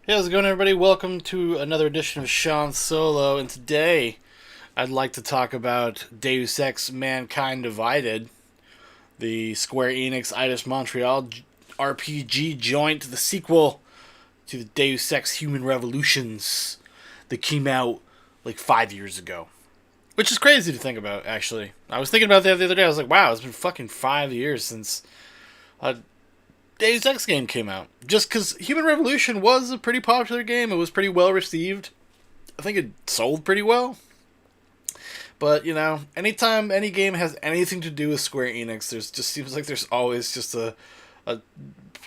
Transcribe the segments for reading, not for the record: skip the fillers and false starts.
Hey, how's it going, everybody? Welcome to another edition of Sean Solo, and today I'd like to talk about Deus Ex Mankind Divided, the Square Enix Eidos Montreal RPG joint, the sequel to the Deus Ex Human Revolutions that came out like 5 years ago. Which is crazy to think about, actually. I was thinking about that the other day. I was like, wow, it's been fucking 5 years since a Deus Ex game came out. Just because Human Revolution was a pretty popular game. It was pretty well received. I think it sold pretty well. But, anytime any game has anything to do with Square Enix, there's just seems like there's always just a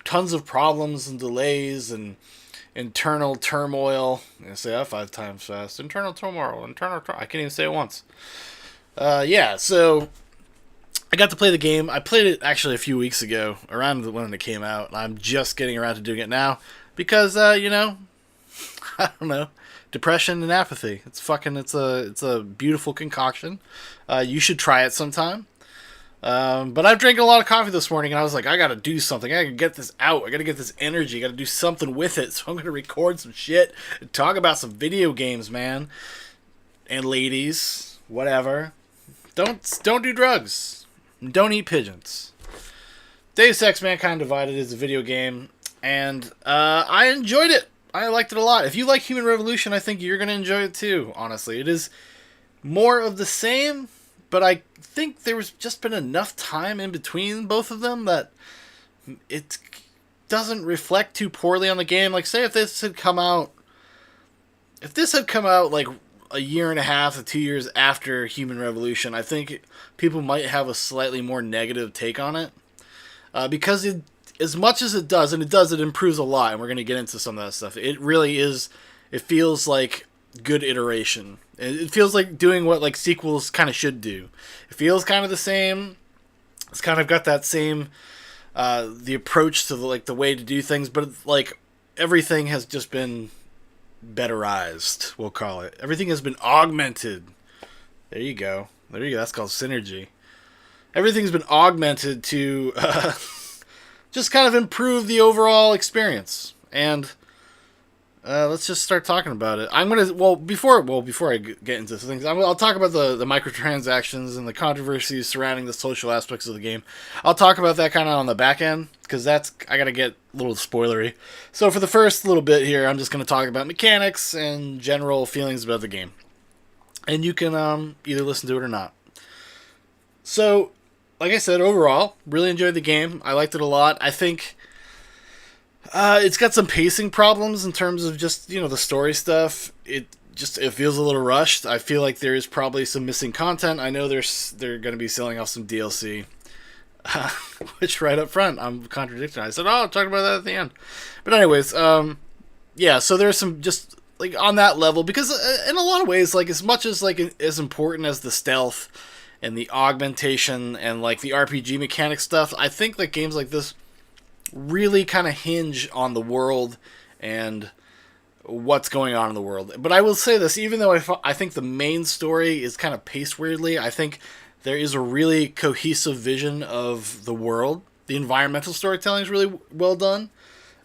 tons of problems and delays and internal turmoil. I say that 5 times fast. Internal turmoil. I can't even say it once. Yeah, so I got to play the game. I played it actually a few weeks ago, around when it came out. And I'm just getting around to doing it now because, I don't know, depression and apathy. It's a beautiful concoction. You should try it sometime. But I've drank a lot of coffee this morning, and I was like, I gotta do something. I gotta get this out. I gotta get this energy. I gotta do something with it. So I'm gonna record some shit and talk about some video games, man. And ladies, whatever. Don't do drugs. Don't eat pigeons. Deus Ex Mankind Divided is a video game, and I enjoyed it. I liked it a lot. If you like Human Revolution, I think you're going to enjoy it too, honestly. It is more of the same, but I think there was just been enough time in between both of them that it doesn't reflect too poorly on the game. Like, say if this had come out like a year and a half to 2 years after Human Revolution, I think people might have a slightly more negative take on it. Because as much as it does, and it improves a lot, and we're going to get into some of that stuff. It really is, it feels like good iteration. It feels like doing what like sequels kind of should do. It feels kind of the same. It's kind of got that same, the approach to the way to do things, but like everything has just been betterized, we'll call it. Everything has been augmented. There you go. That's called synergy. Everything's been augmented to just kind of improve the overall experience. And let's just start talking about it. I'm gonna before I get into things, I'll talk about the microtransactions and the controversies surrounding the social aspects of the game. I'll talk about that kind of on the back end because I gotta get a little spoilery. So for the first little bit here, I'm just gonna talk about mechanics and general feelings about the game, and you can either listen to it or not. So, like I said, overall, really enjoyed the game. I liked it a lot. I think it's got some pacing problems in terms of just the story stuff. It feels a little rushed. I feel like there is probably some missing content. I know they're going to be selling off some DLC, which right up front I'm contradicting. I said, "Oh, I'll talk about that at the end." But anyways, yeah. So there's some just like on that level because in a lot of ways, like as much as like as important as the stealth and the augmentation and like the RPG mechanic stuff, I think that games like this really kind of hinge on the world and what's going on in the world. But I will say this, even though I think the main story is kind of paced weirdly, I think there is a really cohesive vision of the world. The environmental storytelling is really well done.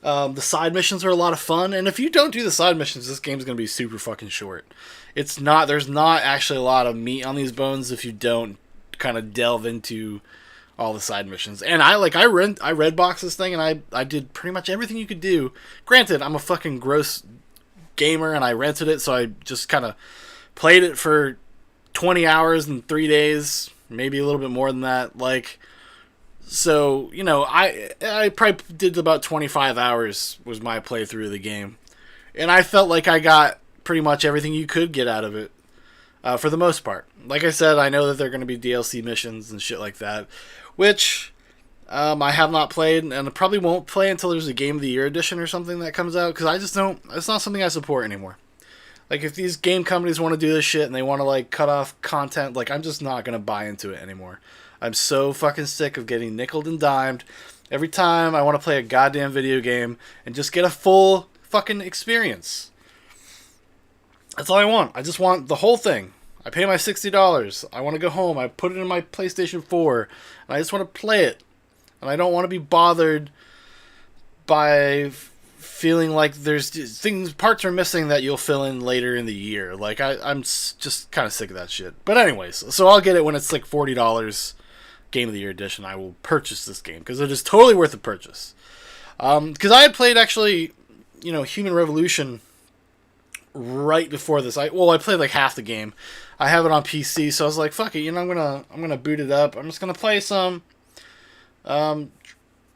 The side missions are a lot of fun, and if you don't do the side missions, this game's going to be super fucking short. There's not actually a lot of meat on these bones if you don't kind of delve into all the side missions. And I read box this thing, and I did pretty much everything you could do. Granted, I'm a fucking gross gamer, and I rented it, so I just kind of played it for 20 hours in 3 days, maybe a little bit more than that. Like, so I probably did about 25 hours was my playthrough of the game, and I felt like I got pretty much everything you could get out of it. For the most part. Like I said, I know that there are going to be DLC missions and shit like that, which I have not played, and I probably won't play until there's a Game of the Year edition or something that comes out, because I just don't, it's not something I support anymore. Like, if these game companies want to do this shit and they want to, like, cut off content, like, I'm just not going to buy into it anymore. I'm so fucking sick of getting nickeled and dimed every time I want to play a goddamn video game and just get a full fucking experience. That's all I want. I just want the whole thing. I pay my $60. I want to go home. I put it in my PlayStation 4. And I just want to play it. And I don't want to be bothered by feeling like there's parts are missing that you'll fill in later in the year. Like I'm just kind of sick of that shit. But anyways, so I'll get it when it's like $40 Game of the Year edition. I will purchase this game because it is totally worth the purchase. Because I had played actually, Human Revolution right before this. I played like half the game. I have it on PC, so I was like, fuck it, I'm gonna boot it up. I'm just gonna play some.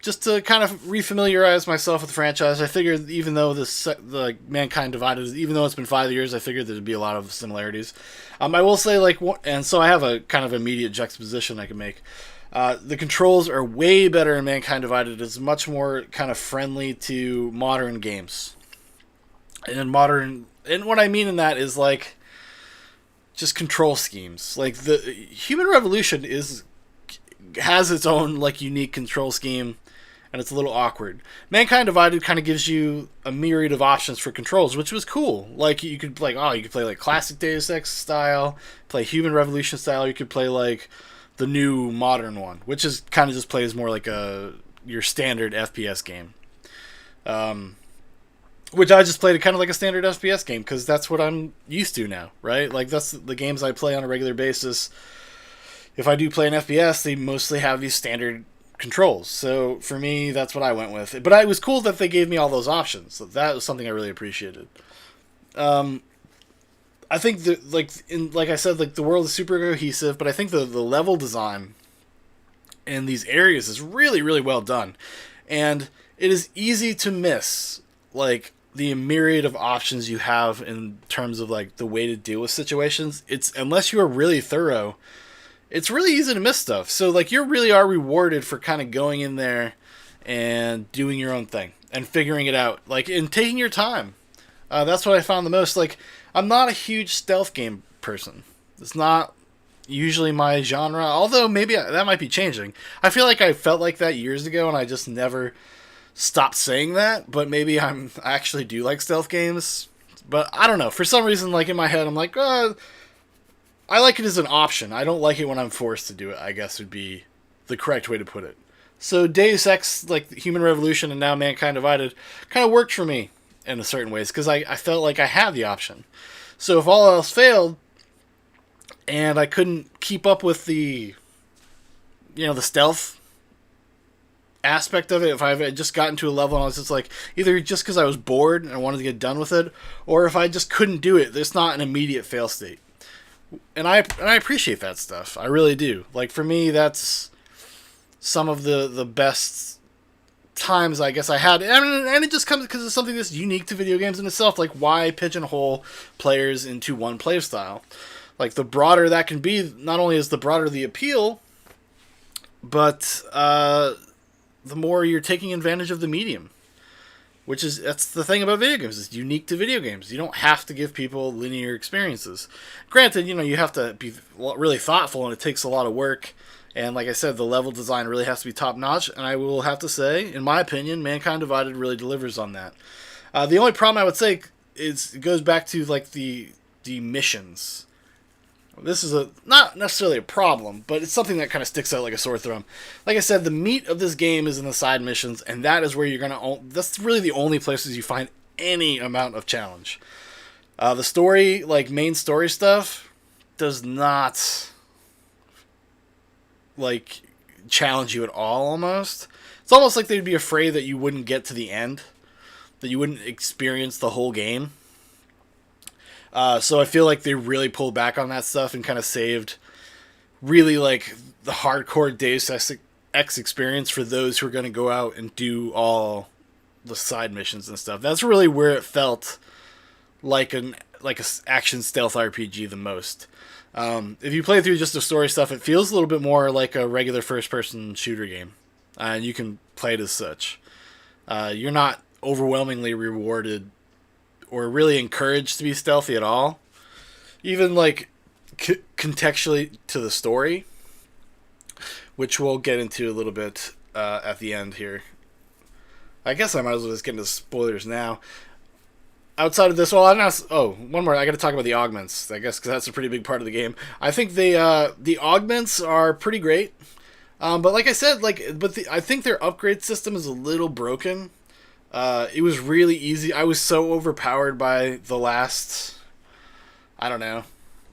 Just to kind of refamiliarize myself with the franchise. I figured even though the Mankind Divided, even though it's been 5 years, I figured there'd be a lot of similarities. I will say, and so I have a kind of immediate juxtaposition I can make. The controls are way better in Mankind Divided. It's much more kind of friendly to modern games. And what I mean in that is like just control schemes. Like the Human Revolution has its own like unique control scheme. And it's a little awkward. Mankind Divided kind of gives you a myriad of options for controls, which was cool. Like you could play like classic Deus Ex style, play Human Revolution style. You could play like the new modern one, which is kind of just plays more like your standard FPS game. Which I just played kind of like a standard FPS game because that's what I'm used to now, right? Like that's the games I play on a regular basis. If I do play an FPS, they mostly have these standard controls. So for me, that's what I went with. But it was cool that they gave me all those options. So that was something I really appreciated. I think that like I said, like the world is super cohesive, but I think the level design in these areas is really, really well done. And it is easy to miss like the myriad of options you have in terms of like the way to deal with situations. It's unless you are really thorough, it's really easy to miss stuff. So, like, you really are rewarded for kind of going in there and doing your own thing and figuring it out. Like, and taking your time. That's what I found the most. Like, I'm not a huge stealth game person. It's not usually my genre. Although, maybe that might be changing. I feel like I felt like that years ago and I just never stopped saying that. But maybe I actually do like stealth games. But I don't know. For some reason, like, in my head, I'm like, I like it as an option. I don't like it when I'm forced to do it, I guess would be the correct way to put it. So Deus Ex, like Human Revolution and now Mankind Divided, kind of worked for me in a certain ways because I felt like I had the option. So if all else failed and I couldn't keep up with the stealth aspect of it, if I had just gotten to a level and I was just like, either just because I was bored and I wanted to get done with it, or if I just couldn't do it, there's not an immediate fail state. And I appreciate that stuff. I really do. Like, for me, that's some of the best times I guess I had. And it just comes because it's something that's unique to video games in itself. Like, why pigeonhole players into one play style? Like, the broader that can be, not only is the broader the appeal, but the more you're taking advantage of the medium. That's the thing about video games. It's unique to video games. You don't have to give people linear experiences. Granted, you have to be really thoughtful, and it takes a lot of work. And like I said, the level design really has to be top notch. And I will have to say, in my opinion, Mankind Divided really delivers on that. The only problem I would say is it goes back to like the missions. This is not necessarily a problem, but it's something that kind of sticks out like a sore thumb. Like I said, the meat of this game is in the side missions, and that is where that's really the only places you find any amount of challenge. The story, like main story stuff, does not like challenge you at all. Almost, it's almost like they'd be afraid that you wouldn't get to the end, that you wouldn't experience the whole game. So I feel like they really pulled back on that stuff and kind of saved really like the hardcore Deus Ex experience for those who are going to go out and do all the side missions and stuff. That's really where it felt like a action stealth RPG the most. If you play through just the story stuff, it feels a little bit more like a regular first-person shooter game, and you can play it as such. You're not overwhelmingly rewarded or really encouraged to be stealthy at all, even like contextually to the story, which we'll get into a little bit at the end here. I guess I might as well just get into spoilers now. Outside of this, one more. I got to talk about the augments, I guess, because that's a pretty big part of the game. I think the augments are pretty great, but like I said, I think their upgrade system is a little broken. It was really easy. I was so overpowered by the last, I don't know,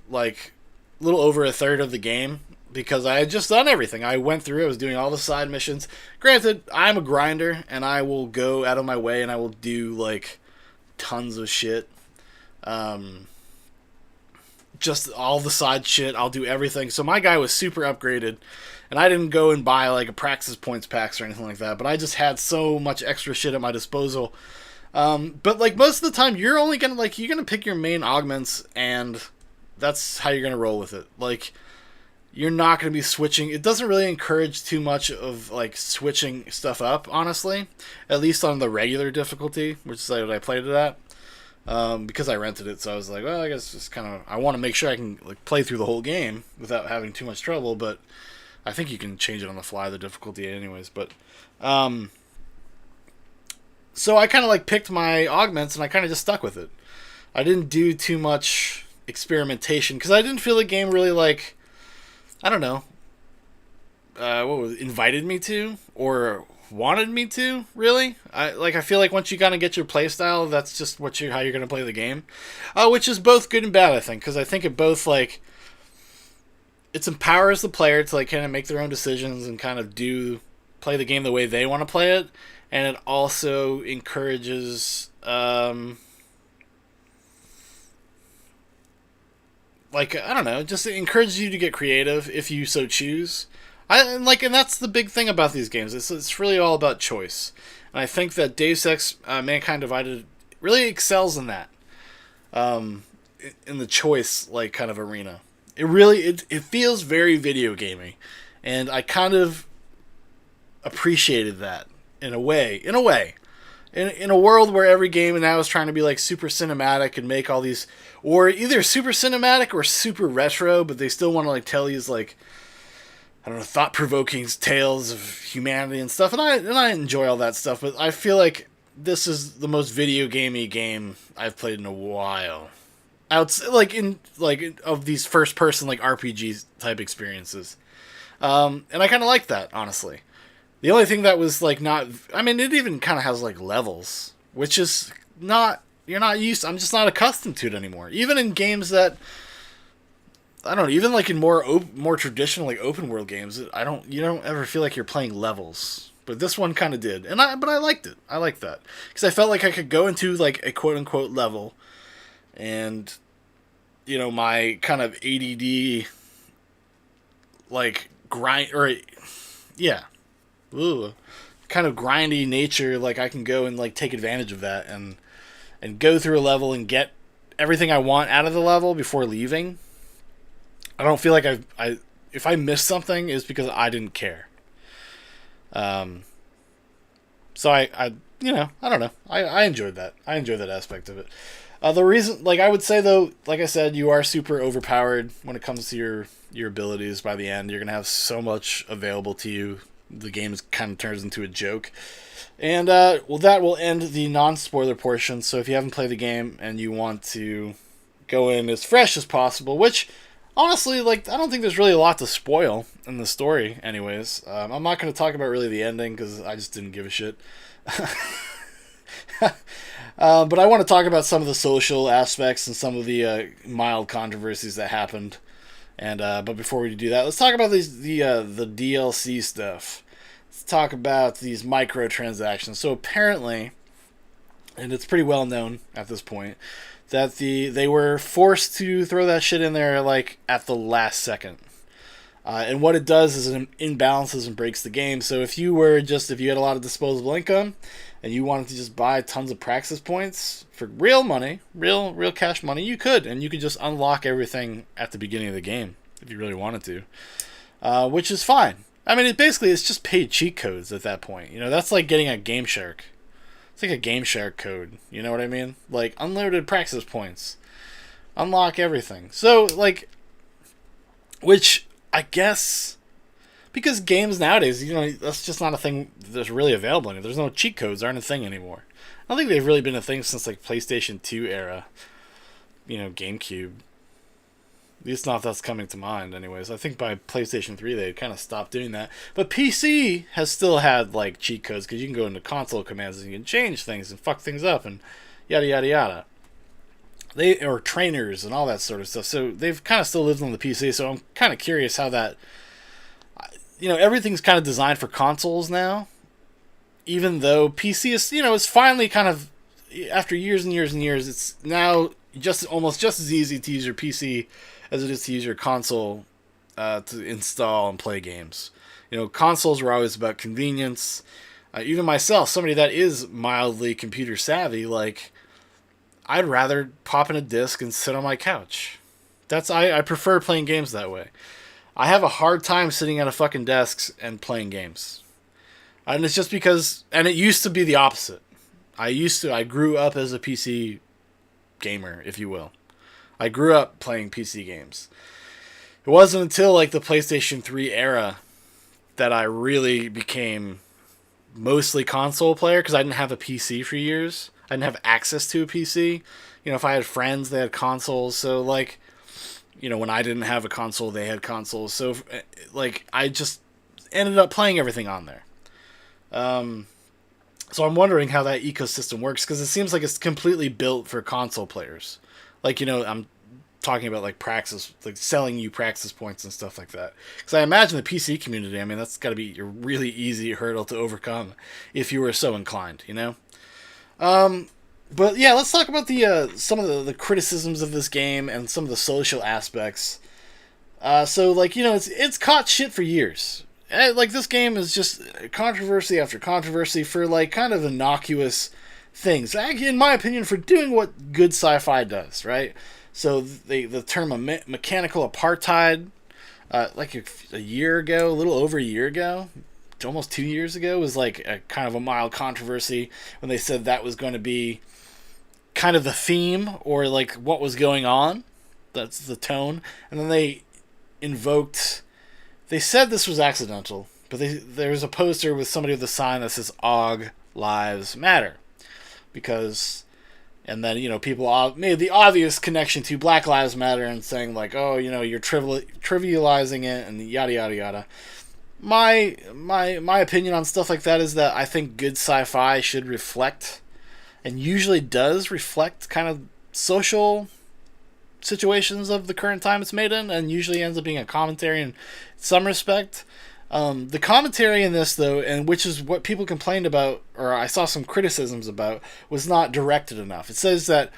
like a little over a third of the game because I had just done everything. I went through, I was doing all the side missions. Granted, I'm a grinder and I will go out of my way and I will do like tons of shit. Um, just all the side shit. I'll do everything. So my guy was super upgraded, and I didn't go and buy like a praxis points packs or anything like that. But I just had so much extra shit at my disposal. But like most of the time, you're only gonna you're gonna pick your main augments, and that's how you're gonna roll with it. Like you're not gonna be switching. It doesn't really encourage too much of like switching stuff up, honestly. At least on the regular difficulty, which is like what I played it at. Because I rented it, so I was like, well, I guess just kind of I want to make sure I can like play through the whole game without having too much trouble. But I think you can change it on the fly, the difficulty, anyways. But so I kind of like picked my augments and I kind of just stuck with it. I didn't do too much experimentation because I didn't feel the game really like I don't know what was invited me to or wanted me to really. I feel like once you kind of get your playstyle, that's just how you're gonna play the game, which is both good and bad. I think because I think it both like it empowers the player to like kind of make their own decisions and kind of play the game the way they want to play it, and it also encourages like I don't know, just it encourages you to get creative if you so choose. And that's the big thing about these games. It's really all about choice, and I think that Deus Ex Mankind Divided really excels in that, in the choice like kind of arena. It feels very video gamey, and I kind of appreciated that in a way. In a world where every game now is trying to be like super cinematic and make all these, or either super cinematic or super retro, but they still want to like tell these like I don't know, thought-provoking tales of humanity and stuff, and I enjoy all that stuff. But I feel like this is the most video gamey game I've played in a while. Of these first-person like RPG type experiences, and I kind of like that honestly. The only thing that was like not, I mean, it even kind of has like levels, which is not you're not used. I'm just not accustomed to it anymore. Even in games that I don't know, even like in more traditional like open world games, you don't ever feel like you're playing levels. But this one kind of did, but I liked it. I liked that because I felt like I could go into like a quote unquote level, and my kind of ADD like grind or yeah, ooh, kind of grindy nature. Like I can go and like take advantage of that and go through a level and get everything I want out of the level before leaving. I don't feel like if I missed something is because I didn't care. So I don't know. I enjoyed that. I enjoyed that aspect of it. The reason, like I would say though, like I said, you are super overpowered when it comes to your abilities. By the end, you're gonna have so much available to you. The game kind of turns into a joke. And that will end the non-spoiler portion. So if you haven't played the game and you want to go in as fresh as possible, which honestly, like, I don't think there's really a lot to spoil in the story, anyways. I'm not going to talk about really the ending because I just didn't give a shit. But I want to talk about some of the social aspects and some of the mild controversies that happened. And but before we do that, let's talk about the DLC stuff. Let's talk about these microtransactions. So apparently, and it's pretty well known at this point, that they were forced to throw that shit in there like at the last second. And what it does is it imbalances and breaks the game. So if you had a lot of disposable income and you wanted to just buy tons of praxis points for real money, real cash money, you could. And you could just unlock everything at the beginning of the game if you really wanted to. Which is fine. I mean, it's just paid cheat codes at that point. That's like getting a Game Shark. It's like a Game Shark code. You know what I mean? Like, unlimited praxis points. Unlock everything. So, like, which I guess, because games nowadays, that's just not a thing that's really available anymore. There's no cheat codes aren't a thing anymore. I don't think they've really been a thing since, like, PlayStation 2 era. GameCube. At least not that's coming to mind, anyways. I think by PlayStation 3 they kind of stopped doing that. But PC has still had like cheat codes because you can go into console commands and you can change things and fuck things up and yada yada yada. They or trainers and all that sort of stuff. So they've kind of still lived on the PC. So I'm kind of curious how that. Everything's kind of designed for consoles now. Even though PC is, it's finally kind of after years and years and years, it's now almost just as easy to use your PC as it is to use your console to install and play games. Consoles were always about convenience. Even myself, somebody that is mildly computer savvy, like I'd rather pop in a disc and sit on my couch. I prefer playing games that way. I have a hard time sitting at a fucking desk and playing games. And it's just because, and it used to be the opposite. I grew up as a PC gamer, if you will. I grew up playing PC games. It wasn't until like the PlayStation 3 era that I really became mostly console player because I didn't have a PC for years. I didn't have access to a PC. If I had friends, they had consoles. So like, when I didn't have a console, they had consoles. So like, I just ended up playing everything on there. So I'm wondering how that ecosystem works because it seems like it's completely built for console players. Like, I'm talking about like praxis, like selling you praxis points and stuff like that. Because I imagine the PC community, I mean, that's got to be a really easy hurdle to overcome if you were so inclined, But yeah, let's talk about the some of the criticisms of this game and some of the social aspects. So like, it's caught shit for years. Like, this game is just controversy after controversy for, like, kind of innocuous things. In my opinion, for doing what good sci-fi does, right? So, the term mechanical apartheid, like a year ago, a little over a year ago, almost 2 years ago, was, like, a kind of a mild controversy when they said that was going to be kind of the theme or, like, what was going on. That's the tone. And then they invoked... They said this was accidental, but there's a poster with somebody with a sign that says "AUG Lives Matter," and then people made the obvious connection to Black Lives Matter and saying like, oh, you're trivializing it and yada yada yada. My opinion on stuff like that is that I think good sci-fi should reflect, and usually does reflect, kind of social situations of the current time it's made in, and usually ends up being a commentary in some respect. The commentary in this, though, and which is what people complained about, or I saw some criticisms about, was not directed enough. It says that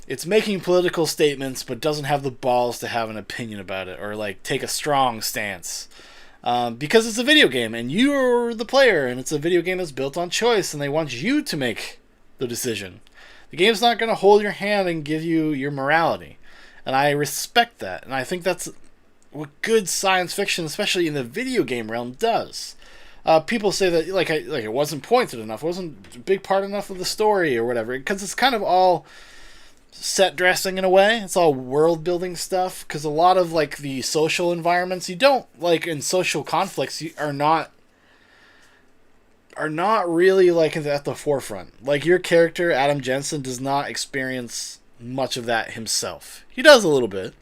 it's making political statements but doesn't have the balls to have an opinion about it or like take a strong stance. Because it's a video game and you're the player, and it's a video game that's built on choice, and they want you to make the decision. The game's not going to hold your hand and give you your morality. And I respect that. And I think that's what good science fiction, especially in the video game realm, does. People say that like it wasn't pointed enough, wasn't a big part enough of the story or whatever, because it's kind of all set dressing in a way. It's all world building stuff, because a lot of like the social environments you don't like in social conflicts are not really like at the forefront. Like your character Adam Jensen does not experience much of that himself. He does a little bit,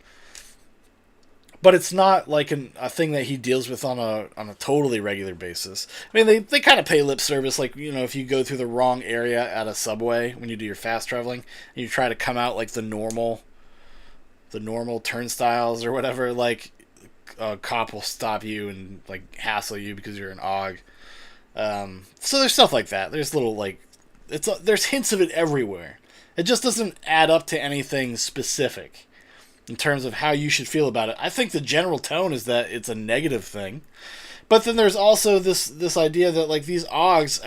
but it's not like a thing that he deals with on a totally regular basis. I mean, they kind of pay lip service, like, if you go through the wrong area at a subway when you do your fast traveling, and you try to come out like the normal turnstiles or whatever, like a cop will stop you and like hassle you because you're an AUG. So there's stuff like that. There's little like there's hints of it everywhere. It just doesn't add up to anything specific in terms of how you should feel about it. I think the general tone is that it's a negative thing. But then there's also this idea that like these AUGs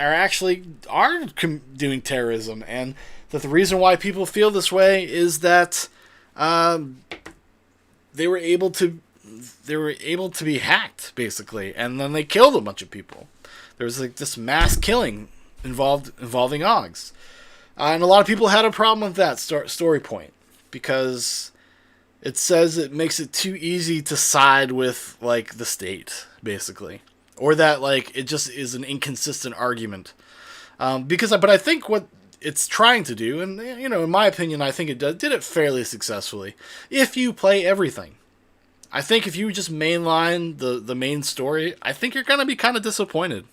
are doing terrorism, and that the reason why people feel this way is that they were able to be hacked, basically, and then they killed a bunch of people. There was like this mass killing involving AUGs. And a lot of people had a problem with that story point, because it says it makes it too easy to side with, like, the state, basically. Or that, like, it just is an inconsistent argument. But I think what it's trying to do, and, in my opinion, I think it did it fairly successfully, if you play everything. I think if you just mainline the main story, I think you're gonna be kind of disappointed.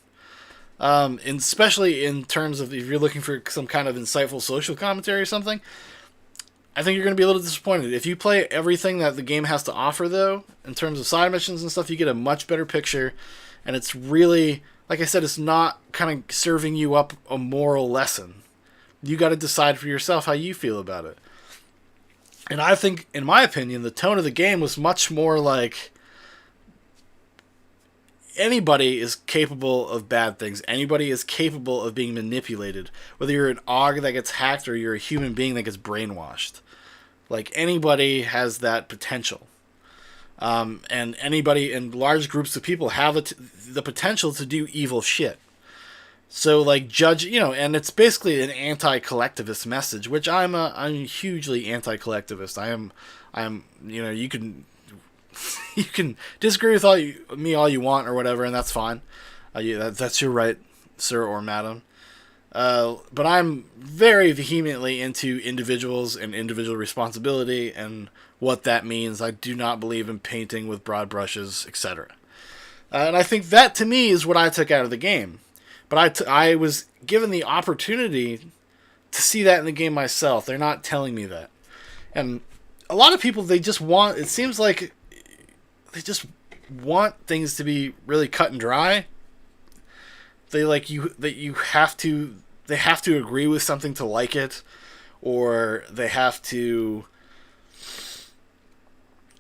And especially in terms of if you're looking for some kind of insightful social commentary or something, I think you're going to be a little disappointed. If you play everything that the game has to offer, though, in terms of side missions and stuff, you get a much better picture. And it's really, like I said, it's not kind of serving you up a moral lesson. You got to decide for yourself how you feel about it. And I think, in my opinion, the tone of the game was much more like anybody is capable of bad things. Anybody is capable of being manipulated. Whether you're an AUG that gets hacked or you're a human being that gets brainwashed. Like, anybody has that potential. And anybody in large groups of people have the potential to do evil shit. So, like, judge, and it's basically an anti-collectivist message, which I'm hugely anti-collectivist. I'm, you can you can disagree with me all you want or whatever, and that's fine. That's your right, sir or madam. But I'm very vehemently into individuals and individual responsibility and what that means. I do not believe in painting with broad brushes, etc. And I think that, to me, is what I took out of the game. But I was given the opportunity to see that in the game myself. They're not telling me that. And a lot of people, it seems like they just want things to be really cut and dry. They have to agree with something to like it, or they have to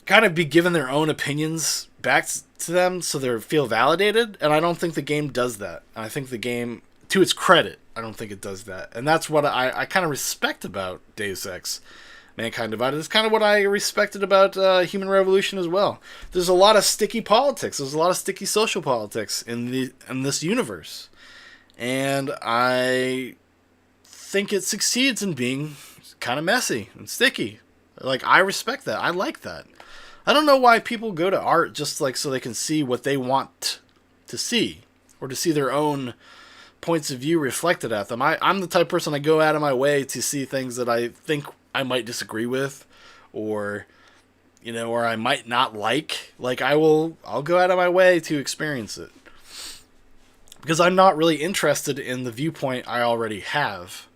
kind of be given their own opinions back to them so they feel validated, and I don't think the game does that. I think the game, to its credit, I don't think it does that. And that's what I kind of respect about Deus Ex Mankind Divided. It's kind of what I respected about Human Revolution as well. There's a lot of sticky politics. There's a lot of sticky social politics in this universe. And I think it succeeds in being kind of messy and sticky. Like, I respect that. I like that. I don't know why people go to art just like so they can see what they want to see, or to see their own points of view reflected at them. I'm the type of person, I go out of my way to see things that I think I might disagree with, or or I might not like. Like, I'll go out of my way to experience it, because I'm not really interested in the viewpoint I already have.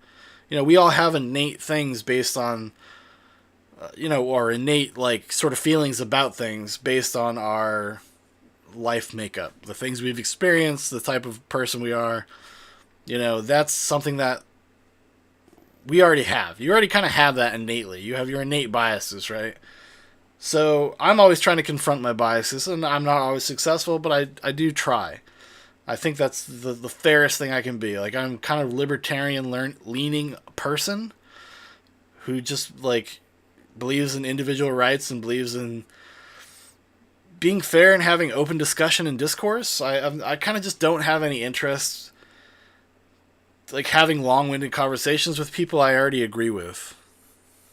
We all have innate things based on, or innate, like, sort of feelings about things based on our life makeup, the things we've experienced, the type of person we are. That's something that we already have. You already kind of have that innately. You have your innate biases, right? So I'm always trying to confront my biases, and I'm not always successful, but I do try. I think that's the fairest thing I can be. Like, I'm kind of libertarian leaning person who just, like, believes in individual rights and believes in being fair and having open discussion and discourse. I kind of just don't have any interest, like, having long-winded conversations with people I already agree with.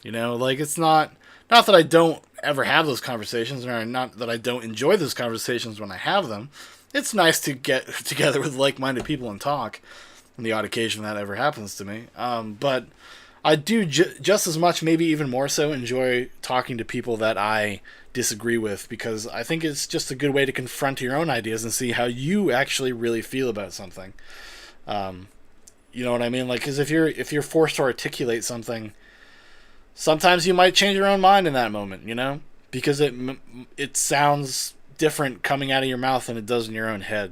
Like, it's not that I don't ever have those conversations, or not that I don't enjoy those conversations when I have them. It's nice to get together with like-minded people and talk on the odd occasion that ever happens to me. But I do just as much, maybe even more so, enjoy talking to people that I disagree with, because I think it's just a good way to confront your own ideas and see how you actually really feel about something. You know what I mean? Like, because if you're forced to articulate something, sometimes you might change your own mind in that moment, because it sounds different coming out of your mouth than it does in your own head.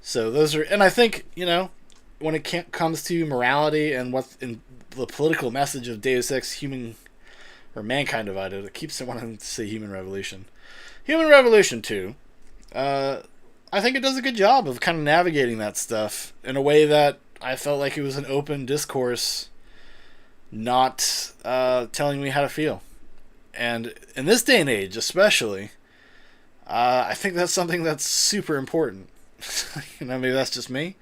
So those are, and I think, when it comes to morality and what's in the political message of Deus Ex Human or Mankind Divided, it keeps wanting to say Human Revolution. Human Revolution 2, I think it does a good job of kind of navigating that stuff in a way that I felt like it was an open discourse, not telling me how to feel. And in this day and age, especially, I think that's something that's super important. Maybe that's just me.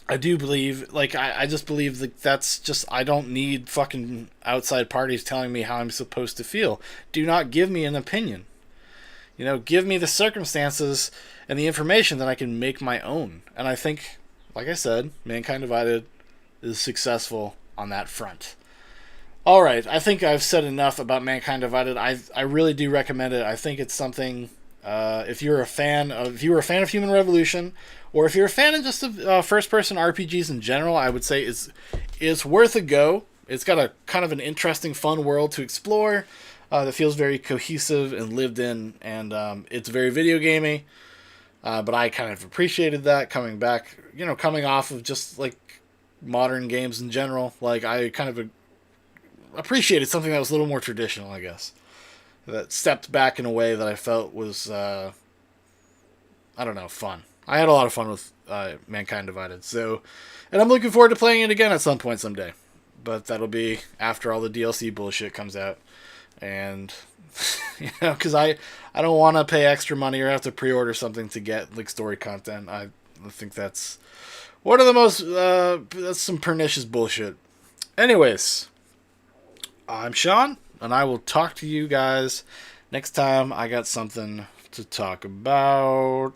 I do believe, like, I just believe that's just, I don't need fucking outside parties telling me how I'm supposed to feel. Do not give me an opinion. Give me the circumstances and the information that I can make my own. And I think, like I said, Mankind Divided is successful on that front. All right, I think I've said enough about Mankind Divided. I really do recommend it. I think it's something. If you're a fan of Human Revolution, or if you're a fan of just first person RPGs in general, I would say it's worth a go. It's got a kind of an interesting, fun world to explore that feels very cohesive and lived in, and it's very video gamey. But I kind of appreciated that coming back, coming off of just like modern games in general. Like I kind of appreciated something that was a little more traditional, I guess. That stepped back in a way that I felt was, I don't know, fun. I had a lot of fun with Mankind Divided. So, and I'm looking forward to playing it again at some point someday. But that'll be after all the DLC bullshit comes out. And, because I don't want to pay extra money or have to pre-order something to get, like, story content. I think that's one of the most, that's some pernicious bullshit. Anyways, I'm Sean, and I will talk to you guys next time I got something to talk about.